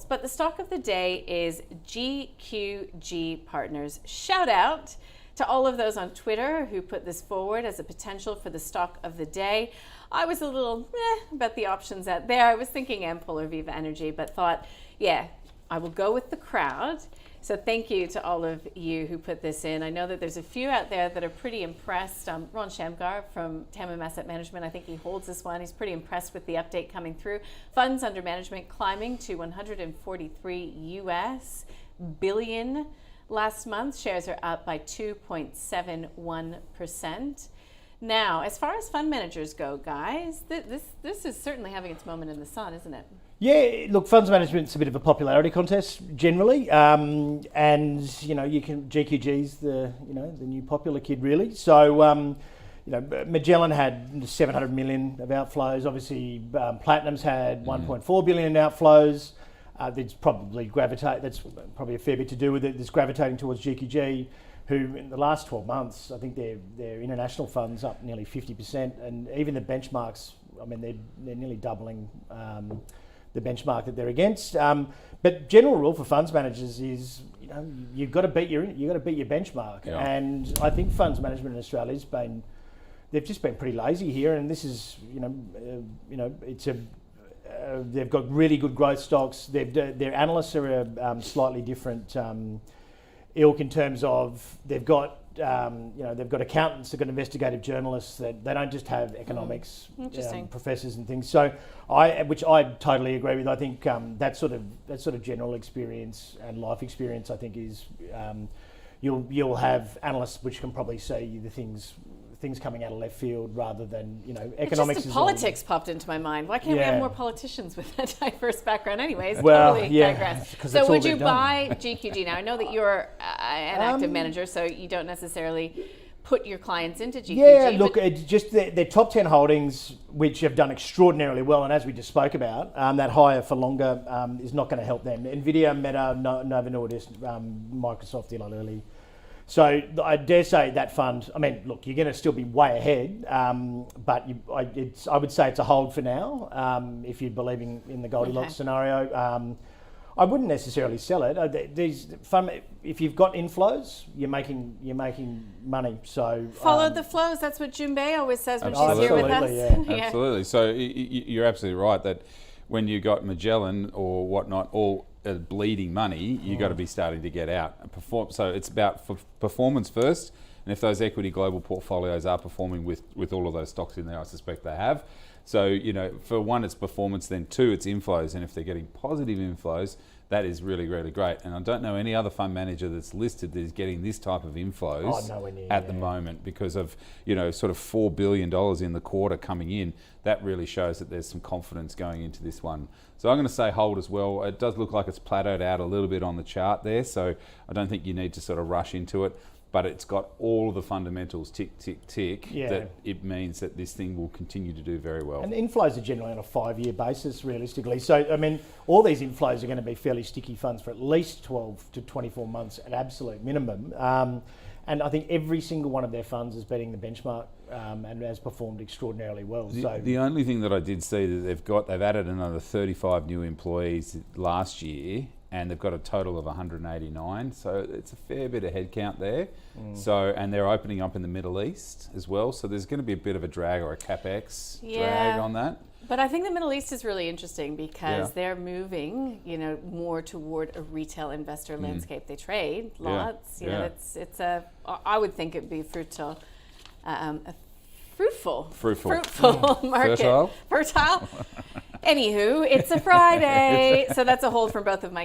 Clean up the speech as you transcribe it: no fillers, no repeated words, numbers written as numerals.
but the stock of the day is GQG Partners. Shout out to all of those on Twitter who put this forward as a potential for the stock of the day. I was a little about the options out there. I was thinking Ampol or Viva Energy, but thought, yeah, I will go with the crowd. So thank you to all of you who put this in. I know that there's a few out there that are pretty impressed. Ron Shamgar from Tamim Asset Management, I think he holds this one. He's pretty impressed with the update coming through. Funds under management climbing to 143 US billion last month. Shares are up by 2.71%. Now, as far as fund managers go, guys, this is certainly having its moment in the sun, isn't it? Yeah, look, funds management's a bit of a popularity contest generally, and GQG's the new popular kid really. So Magellan had 700 million of outflows. Obviously, Platinum's had 1.4 billion in outflows. That's probably a fair bit to do with it. It's gravitating towards GQG, who in the last 12 months, I think their international funds up nearly 50%, and even the benchmarks. I mean, they're nearly doubling the benchmark that they're against. But general rule for funds managers is, you've got to beat your benchmark. Yeah. And I think funds management in Australia's they've just been pretty lazy here. And this is, they've got really good growth stocks. Their analysts are a slightly different ilk in terms of they've got accountants, they've got investigative journalists. That they don't just have economics professors and things. So which I totally agree with. I think that sort of general experience and life experience, I think, is you'll have analysts which can probably see the things coming out of left field rather than economics. Just politics popped into my mind. Why can't we have more politicians with a diverse background? Anyways, digress. So would you buy GQG now? I know that you're an active manager, so you don't necessarily put your clients into GQG. Yeah, look, it's just their top 10 holdings, which have done extraordinarily well, and as we just spoke about, that higher for longer is not going to help them. Nvidia, Meta, Novo Nordisk, Microsoft, Eli Lilly. So I dare say that fund, I mean, look, you're going to still be way ahead, but I would say it's a hold for now, if you're believing in the Goldilocks scenario. I wouldn't necessarily sell it. If you've got inflows, you're making money. So follow the flows. That's what Junbei always says when she's here with us. Yeah. Absolutely. So you're absolutely right that when you got Magellan or whatnot, all bleeding money, you got to be starting to get out and perform. So it's about performance first, and if those equity global portfolios are performing with all of those stocks in there, I suspect they have. So for one, it's performance. Then two, it's inflows, and if they're getting positive inflows, that is really, really great. And I don't know any other fund manager that's listed that is getting this type of inflows at the moment because of sort of $4 billion in the quarter coming in. That really shows that there's some confidence going into this one. So I'm going to say hold as well. It does look like it's plateaued out a little bit on the chart there, so I don't think you need to sort of rush into it. But it's got all of the fundamentals tick, tick, tick, that it means that this thing will continue to do very well. And the inflows are generally on a 5-year basis, realistically. So, I mean, all these inflows are going to be fairly sticky funds for at least 12 to 24 months at absolute minimum. And I think every single one of their funds is beating the benchmark and has performed extraordinarily well. The only thing that I did see that they've added another 35 new employees last year, and they've got a total of 189, so it's a fair bit of headcount there. So, and they're opening up in the Middle East as well, so there's going to be a bit of a drag or a capex drag on that. But I think the Middle East is really interesting because they're moving, more toward a retail investor landscape. They trade lots. I would think it'd be fruitful market. Fertile. Anywho, it's a Friday, so that's a hold from both of my